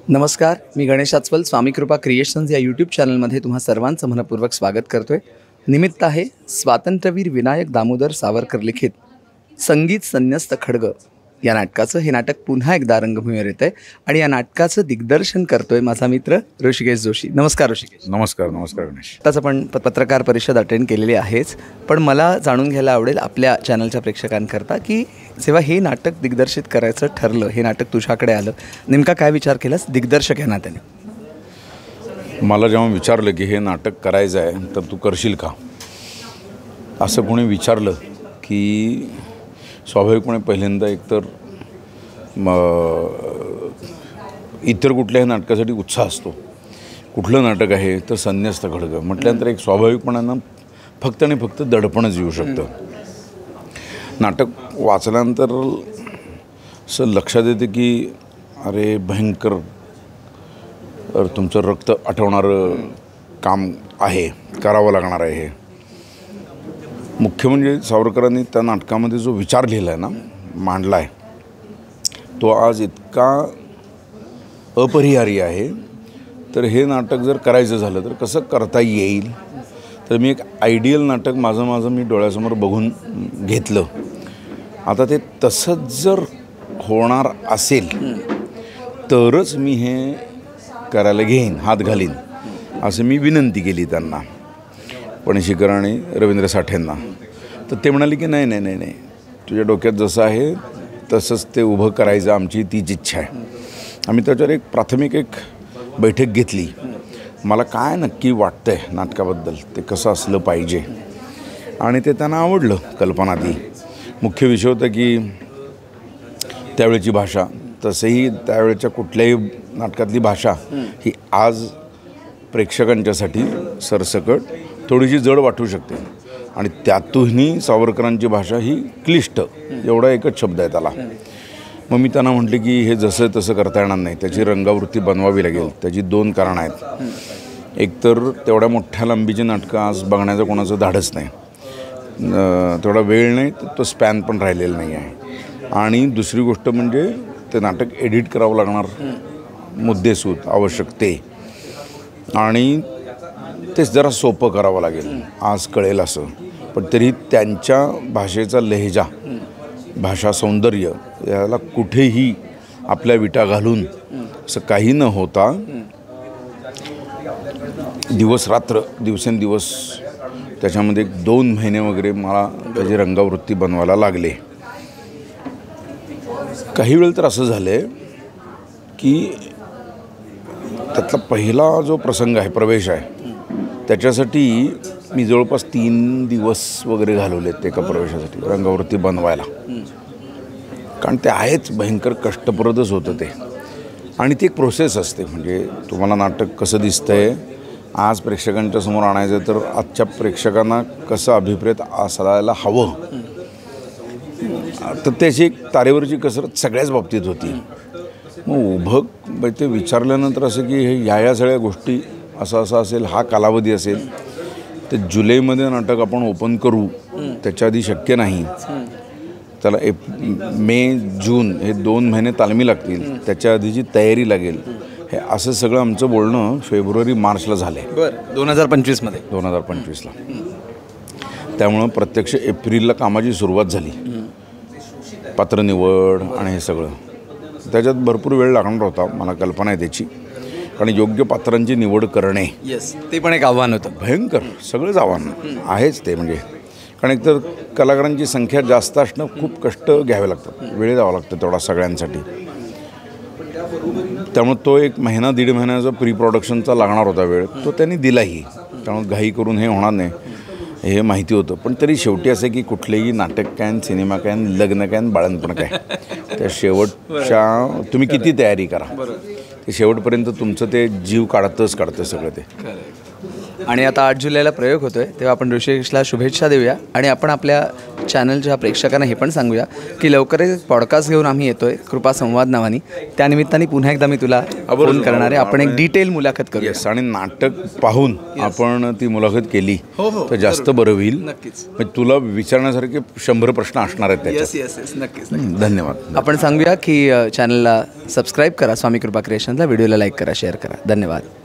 नमस्कार, मी गणेश आचवल. स्वामी कृपा क्रिएशन्स या यूट्यूब चॅनलमध्ये तुम्हा सर्वांचं मनपूर्वक स्वागत करतोय. निमित्त आहे स्वातंत्र्यवीर विनायक दामोदर सावरकर लिखित संगीत संन्यस्त खड्ग या नाटकाचं. हे नाटक पुन्हा एकदा रंगभूमीवर येतं आहे आणि या नाटकाचं दिग्दर्शन करतोय माझा मित्र ऋषिकेश जोशी. नमस्कार ऋषिकेश. नमस्कार. नमस्कार गणेश. आताच आपण पत्रकार परिषद अटेंड केलेली आहेच, पण मला जाणून घ्यायला आवडेल आपल्या चॅनलच्या प्रेक्षकांकरता की जेव्हा हे नाटक दिग्दर्शित करायचं ठरलं, हे नाटक तुझ्याकडे आलं, नेमका काय विचार केलास दिग्दर्शक या नात्याने? मला जेव्हा विचारलं की हे नाटक करायचं आहे तर तू करशील का, असं कोणी विचारलं की स्वाभाविकपणे पहिल्यांदा एकतर इतर कुठल्याही नाटकासाठी उत्साह असतो. कुठलं नाटक आहे तर संन्यस्त खड्ग म्हटल्यानंतर एक स्वाभाविकपणानं फक्त आणि फक्त दडपणच येऊ शकतं. नाटक वाचल्यानंतर असं लक्षात येते की अरे भयंकर तुमचं रक्त आठवणारं काम आहे, करावं लागणार आहे. हे मुख्य म्हणजे सावरकरांनी त्या नाटकामध्ये जो विचार लिहिला आहे ना, मांडला आहे, तो आज इतका अपरिहार्य आहे. तर हे नाटक जर करायचं झालं तर कसं करता येईल, तर मी एक आयडियल नाटक माझं मी डोळ्यासमोर बघून घेतलं. आता ते तसंच जर होणार असेल तरच मी हे करायला घेईन, हात घालीन, असं मी विनंती केली त्यांना, पणशीकर आणि रवींद्र साठेंना. तर ते म्हणाले की नाही नाही नाही नाही, तुझ्या डोक्यात जसं आहे तसंच ते उभं करायचं, आमची तीच इच्छा आहे. आम्ही त्याच्यावर एक प्राथमिक बैठक घेतली. मला काय नक्की वाटतं आहे नाटकाबद्दल, ते कसं असलं पाहिजे, आणि ते त्यांना आवडलं. कल्पना ती मुख्य विषय होता की त्यावेळेची भाषा, तसंही त्यावेळेच्या कुठल्याही नाटकातली भाषा ही आज प्रेक्षकांच्यासाठी सरसकट थोडीशी जड वाटू शकते, आणि त्यातूनही सावरकरांची भाषा ही क्लिष्ट, एवढा एकच शब्द आहे त्याला. मग मी त्यांना म्हटले की हे जसं तसं करता येणार नाही, त्याची रंगावृत्ती बनवावी लागेल. त्याची दोन कारणं आहेत. एकतर तेवढ्या मोठ्या लांबीची नाटकं आज बघण्याचं कोणाचं धाडस नाही, तेवढा वेळ नाही, तो स्पॅन पण राहिलेला नाही आहे. आणि दुसरी गोष्ट म्हणजे ते नाटक एडिट करावं लागणार, मुद्देसूद आवश्यक ते, आणि तेच जरा सोपं करावं लागेल, आज कळेल असं. पण तरी त्यांच्या भाषेचा लहेजा, भाषा सौंदर्य याला कुठेही आपल्या विटा घालून असं काही न होता दिवस रात्र, दिवसेंदिवस त्याच्यामध्ये 2 महिने वगैरे मला त्याची रंगावृत्ती बनवायला लागले. काही वेळ तर असं झालं आहे की त्यातला पहिला जो प्रसंग आहे, प्रवेश आहे, त्याच्यासाठी मी जवळपास 3 दिवस वगैरे घालवलेत एका प्रवेशासाठी, रंगावृत्ती बनवायला. कारण ते आहेच भयंकर कष्टप्रदच होतं ते, आणि ती एक प्रोसेस असते. म्हणजे तुम्हाला नाटक कसं दिसतं आहे आज प्रेक्षकांच्या समोर आणायचं, तर आजच्या प्रेक्षकांना कसं अभिप्रेत असायला हवं, तर त्याची एक तारेवरची कसरत सगळ्याच बाबतीत होती. मग उभं ते विचारल्यानंतर असं की हे या सगळ्या गोष्टी असं असेल, हा कालावधी असेल, तर जुलैमध्ये नाटक आपण ओपन करू, त्याच्या आधी शक्य नाही. त्याला मे जून हे 2 महिने तालमी लागतील, त्याच्या आधीची तयारी लागेल. हे असं सगळं आमचं बोलणं फेब्रुवारी मार्चला झालं आहे. बरं, 2025मध्ये 2025ला. त्यामुळं प्रत्यक्ष एप्रिलला कामाची सुरुवात झाली. पात्र निवड आणि हे सगळं, त्याच्यात भरपूर वेळ लागणार होता, मला कल्पना आहे त्याची. आणि योग्य पात्रांची निवड करणे, ते पण एक आव्हान होतं. भयंकर, सगळंच आव्हान आहेच ते. म्हणजे कारण एकतर कलाकारांची संख्या जास्त असणं, खूप कष्ट घ्यावे लागतात, वेळ द्यावा लागतं तेवढा सगळ्यांसाठी. त्यामुळे तो 1 महिना 1.5 महिन्याचा प्री प्रोडक्शनचा लागणार होता वेळ, तो त्यांनी दिलाही. त्यामुळे घाई करून हे होणार नाही हे माहिती होतं. पण तरी शेवटी असं की कुठलेही नाटक काय, सिनेमा काय, लग्न काय, बाळणपण काय, त्या शेवटच्या तुम्ही किती तयारी करा, ते शेवटपर्यंत तुमचं ते जीव काढतं सगळं ते. आणि आता 8 जुलैला प्रयोग होतो आहे, तेव्हा आपण ऋषिकेशला शुभेच्छा देऊया. आणि आपण आपल्या चॅनलच्या प्रेक्षकांना हे पण सांगूया की लवकरच पॉडकास्ट घेऊन आम्ही येतो आहे, कृपा संवाद नावानी. त्यानिमित्ताने पुन्हा एकदा मी तुला फोन करणार आहे, आपण एक डिटेल मुलाखत करूया. आणि नाटक पाहून आपण ती मुलाखत केली तर जास्त बरं होईल. नक्कीच. तुला विचारण्यासारखे 100 प्रश्न असणार आहेत त्याच्यात. नक्कीच. धन्यवाद. आपण सांगूया की चॅनलला सबस्क्राईब करा स्वामी कृपा क्रिएशन्सला, व्हिडिओला लाईक करा, शेअर करा. धन्यवाद.